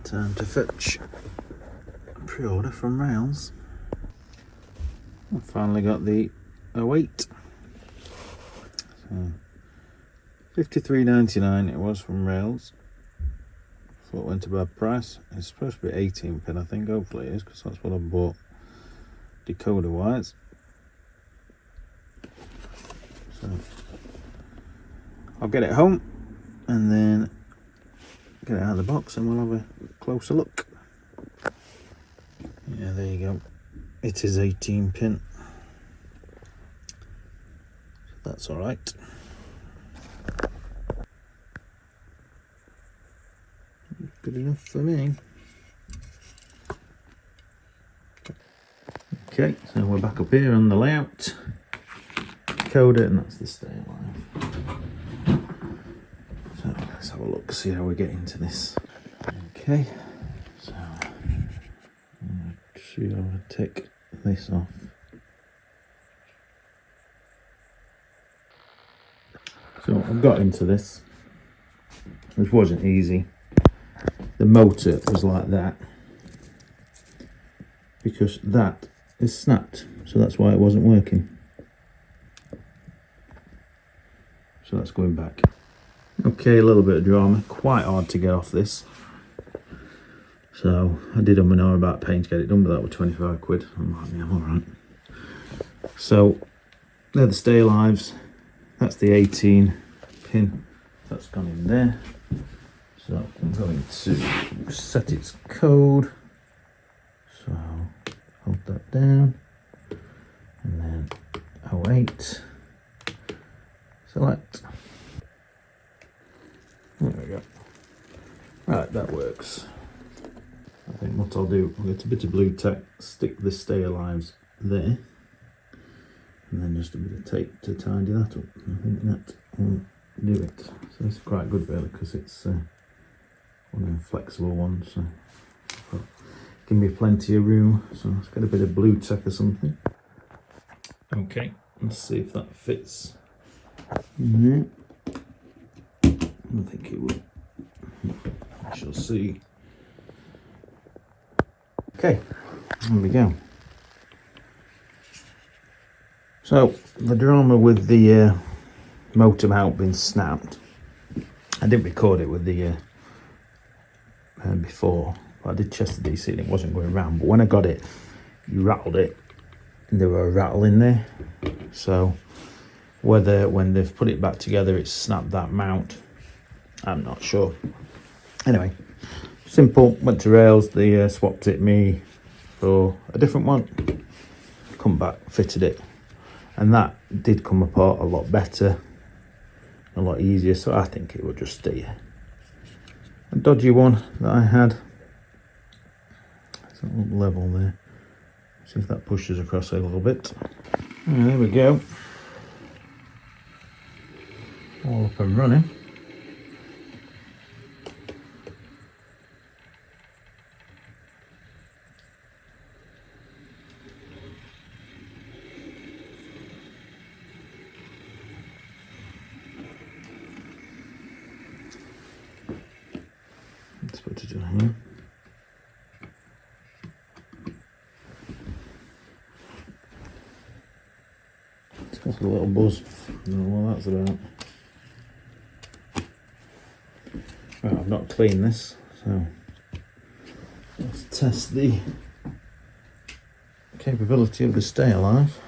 Time to fetch pre-order from Rails. I finally got the 08. So $53.99 it was from Rails. Thought it went a bad price. It's supposed to be 18 pin, I think. Hopefully it is, because that's what I bought decoder wise. So I'll get it home and then get it out of the box and we'll have a closer look. Yeah, there you go. It is 18 pin. That's all right. Good enough for me. Okay, so we're back up here on the layout. Code it, and that's the stay alive. So let's have a look, see how we get into this. Okay, so I'm going to take this off. So I've got into this, which wasn't easy. The motor was like that because that is snapped, so that's why it wasn't working. So that's going back. Okay, a little bit of drama, quite hard to get off this. So I did an hour about paying to get it done, but that was 25 quid. I'm like, yeah, I'm alright. So they're the stay alives. That's the 18 pin. That's gone in there. So I'm going to set its code. So hold that down. And then 08. Select. There we go. Right, that works. I think what I'll do, I'll get a bit of blue tack, stick the stay alives there, and then just a bit of tape to tidy that up. I think that will do it. So it's quite good really, because it's one of the flexible ones. So give me plenty of room. So let's get a bit of blue tack or something. Okay, let's see if that fits. I think it will. I shall see. Okay, there we go. So the drama with the motor mount being snapped, I didn't record it with the before, but I did test the DC and it wasn't going round. But when I got it, you rattled it, and there were a rattle in there. So whether when they've put it back together it's snapped that mount, I'm not sure. Anyway, simple, went to Rails, they swapped it me for a different one, come back, fitted it, and that did come apart a lot better, a lot easier, so I think it will just stay. A dodgy one that I had, it's a little level there, see if that pushes across a little bit. And there we go, all up and running. Let's put it in here. It's got a little buzz. I don't know what that's about. Right, I've not cleaned this, so let's test the capability of the stay alive.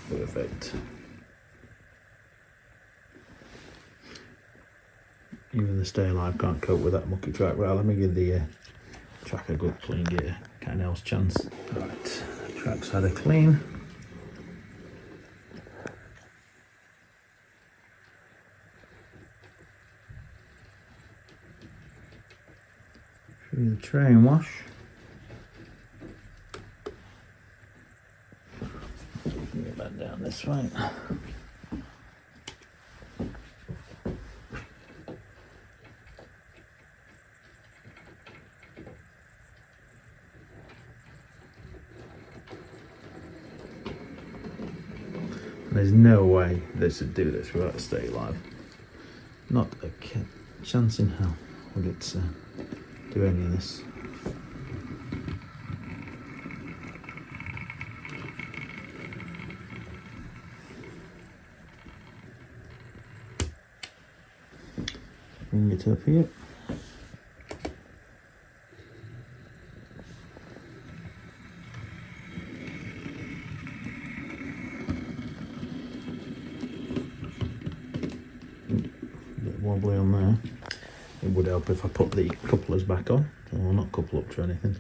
Perfect. Even the stay alive can't cope with that mucky track. Well, let me give the track a good clean, get a kind of else chance. Right, the track's had a clean. Through the train wash. Bring it back down this way. There's no way this would do this without a stay live. Not a chance in hell would it do any of this. Bring it up here. Wobbly on there. It would help if I put the couplers back on, or not couple up to anything.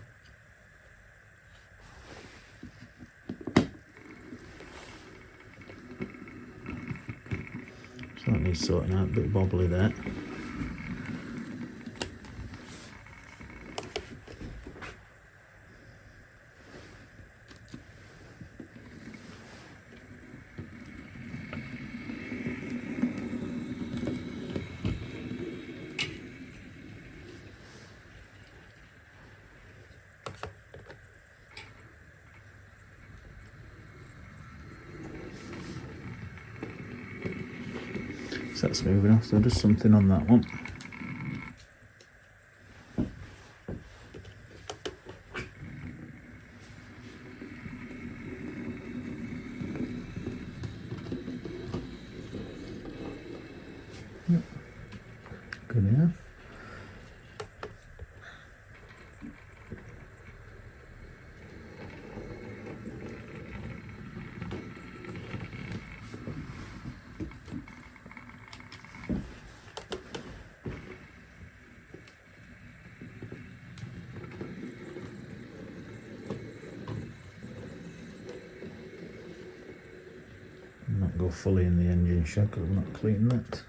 So that needs sorting out, a bit wobbly there. So that's moving off, so just something on that one. Yep. Good enough. Not go fully in the engine shock because I'm not cleaning that.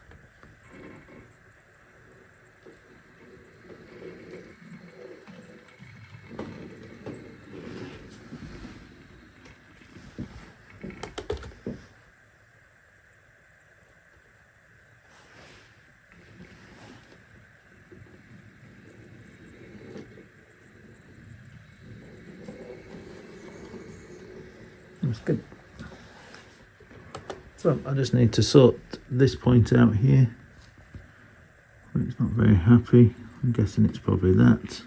That's good. So I just need to sort this point out here. It's not very happy. I'm guessing it's probably that.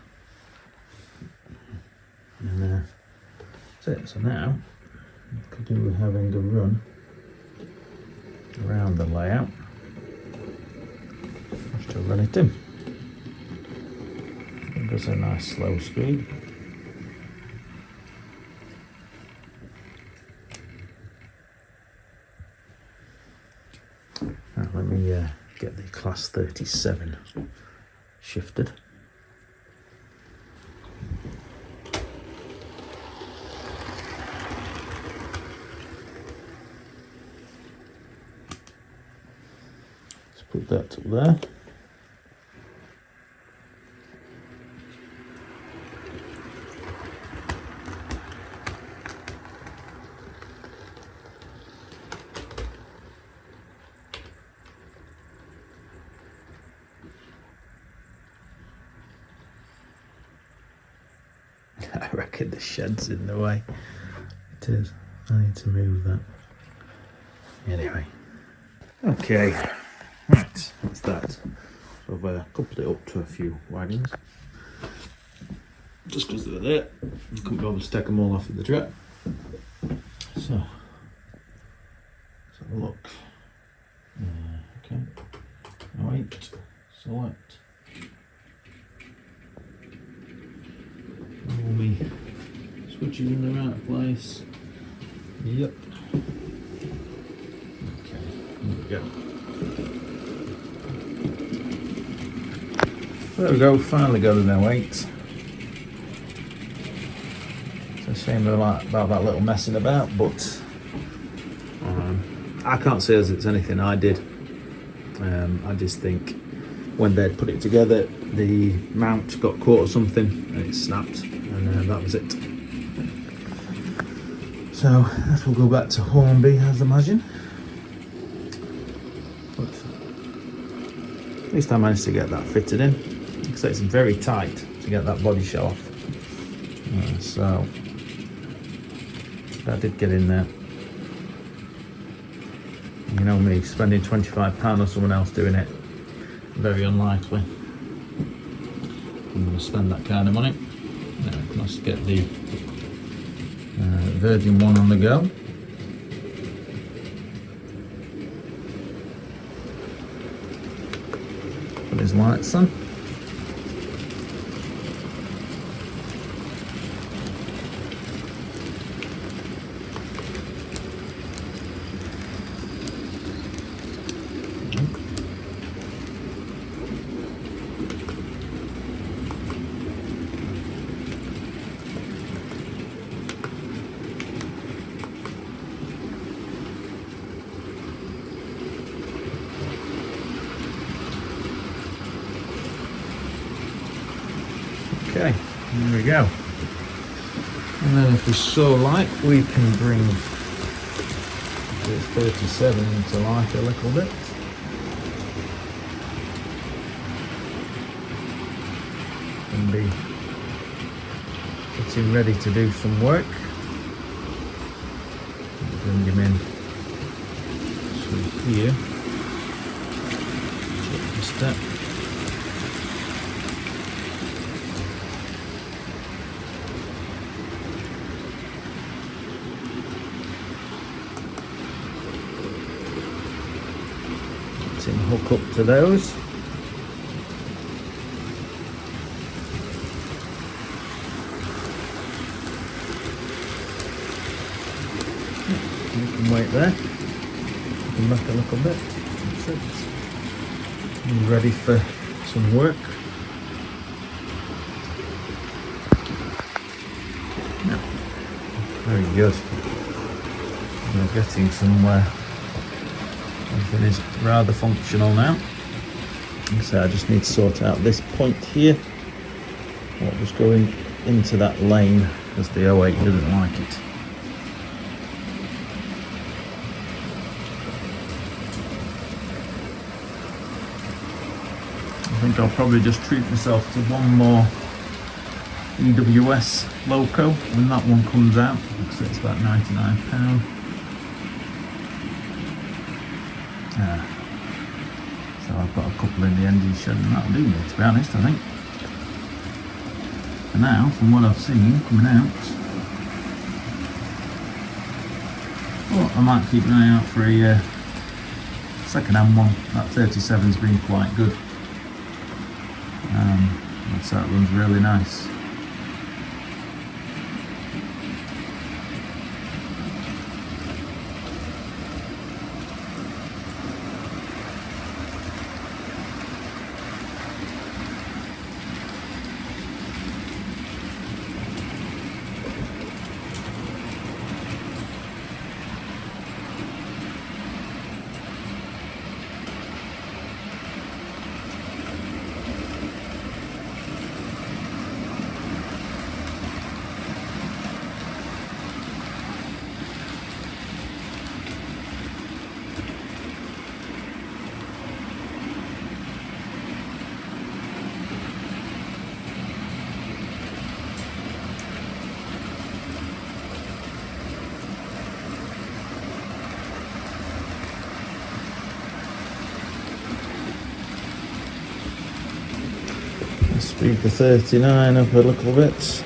And that's it. So now I could do with having a run around the layout. Just to run it in. It goes a nice slow speed. Let me get the class 37 shifted. Let's put that up there. I reckon the shed's in the way. It is. I need to move that. Anyway. Okay. Right, that's that. So I've coupled it up to a few wagons. Just because they're there. I couldn't be able to take them all off at the track. So, let's have a look. Okay. Wait. Select. All my switches in the right place. Yep. Okay, there we go. There we go, finally got an 08. It's a shame about that little messing about, but I can't say as it's anything I did. I just think when they'd put it together, the mount got caught or something and it snapped, and that was it. So that will go back to Hornby, I'd imagine. But at least I managed to get that fitted in, because it's very tight to get that body shell off. So that did get in there. You know me, spending £25 on someone else doing it, very unlikely. I'm going to spend that kind of money. Now, let's get the Virgin one on the go. Put his lights on. Okay, there we go. And then if we so like, we can bring the 37 into life a little bit. And be getting ready to do some work. Bring him in through here. Check the step. And hook up to those. You can wait there. Come back a little bit. That's it. And ready for some work. Yeah. Very good. We're getting somewhere. Everything is rather functional now. So I just need to sort out this point here. What was going into that lane because the 08 didn't like it. I think I'll probably just treat myself to one more EWS loco when that one comes out. So it's about £99. So I've got a couple in the engine shed and that'll do me, to be honest, I think. For now, from what I've seen coming out, I might keep an eye out for a second-hand one. That 37's been quite good. That runs really nice. Speed the 39 up a little bit.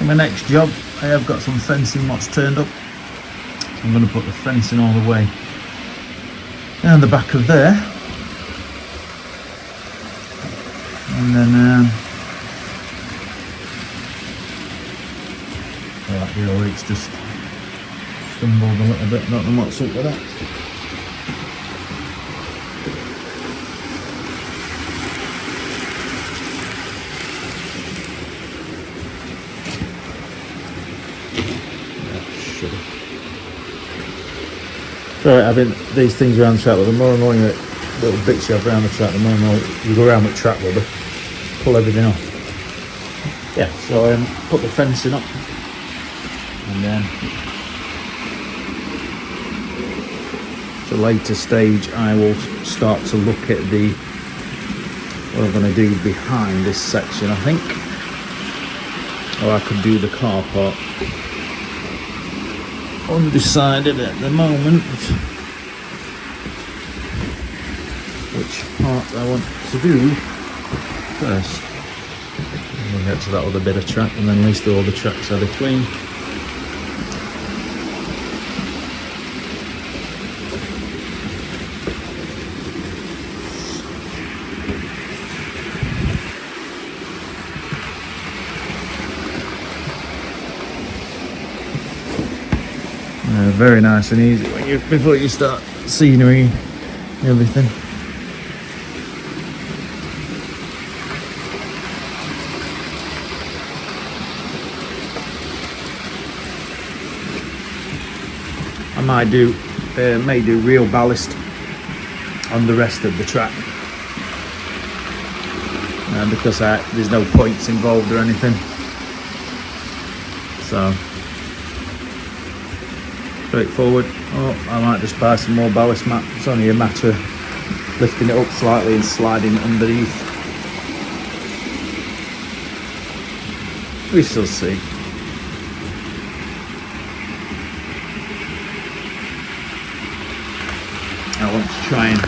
For my next job, I have got some fencing what's turned up. I'm going to put the fencing all the way down the back of there. And then that gear weight's just stumbled a little bit, don't know what's up with that. Right, having these things around the track, but the more annoying little bits you have around the track, the more annoying you go around with track rubber, pull everything off. Yeah, so put the fencing up, and then at a later stage I will start to look at what I'm going to do behind this section, I think. Or I could do the car park. Undecided at the moment which part I want to do first. We'll get to that other bit of track, and then at least all the tracks are between. Very nice and easy before you start scenery and everything. I may do real ballast on the rest of the track because there's no points involved or anything. So straightforward. Oh, I might just buy some more ballast mat. It's only a matter of lifting it up slightly and sliding it underneath. We shall see. I want to try and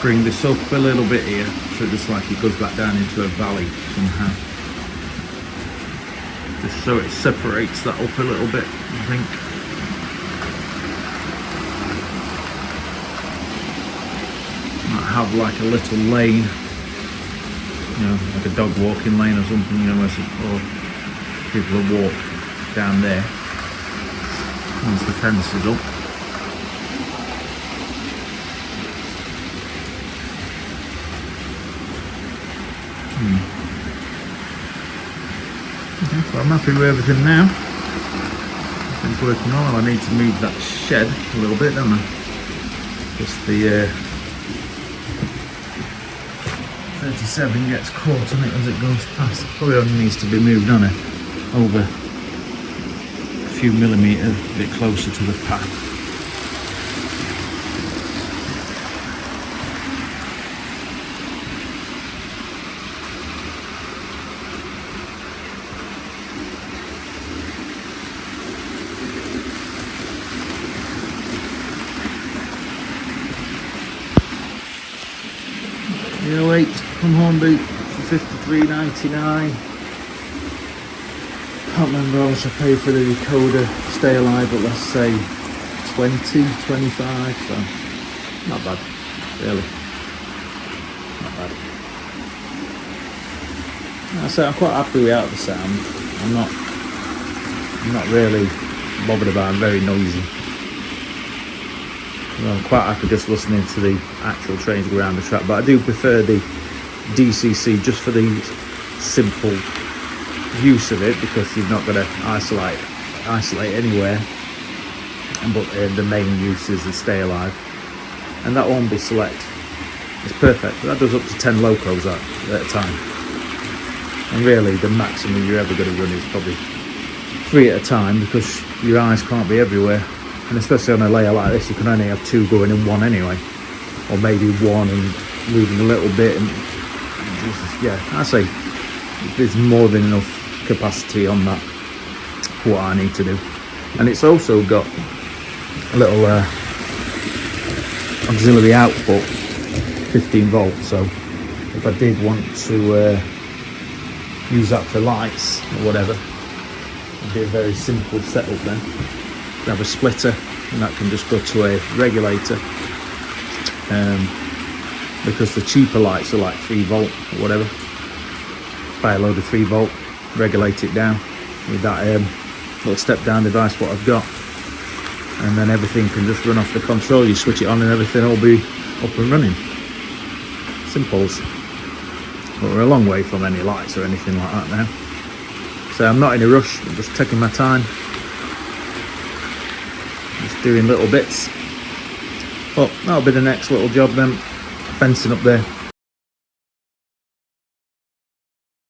bring this up a little bit here, so just like it goes back down into a valley somehow. Just so it separates that up a little bit, I think. Have like a little lane, you know, like a dog walking lane or something, you know, or people will walk down there once the fence is up. Okay, so I'm happy with everything now. Everything's working well. I need to move that shed a little bit, don't I? Just the 37 gets caught on it as it goes past. Probably only needs to be moved on it over a few millimetres, a bit closer to the path. Wait, from Hornby for $53.99. Can't remember how much I paid for the decoder stay alive, but let's say 20, 25, so not bad, really. Not bad. So I'm quite happy without the sound. I'm not really bothered about it. I'm very noisy. I'm quite happy just listening to the actual trains go around the track, but I do prefer the DCC just for the simple use of it, because you've not got to isolate anywhere, but the main use is the stay alive. And that Hornby Select is perfect. That does up to 10 locos at a time, and really the maximum you're ever going to run is probably 3 at a time, because your eyes can't be everywhere. And especially on a layer like this, you can only have 2 going in one anyway, or maybe 1 and moving a little bit. And yeah, I say there's more than enough capacity on that for what I need to do. And it's also got a little auxiliary output, 15 volts. So if I did want to use that for lights or whatever, it'd be a very simple setup then. Have a splitter, and that can just go to a regulator. because the cheaper lights are like 3 volt or whatever. Buy a load of 3 volt, regulate it down with that little step down device what I've got, and then everything can just run off the control. You switch it on and everything will be up and running. Simples. But we're a long way from any lights or anything like that now. So I'm not in a rush, I'm just taking my time, just doing little bits. But that'll be the next little job then, fencing up there.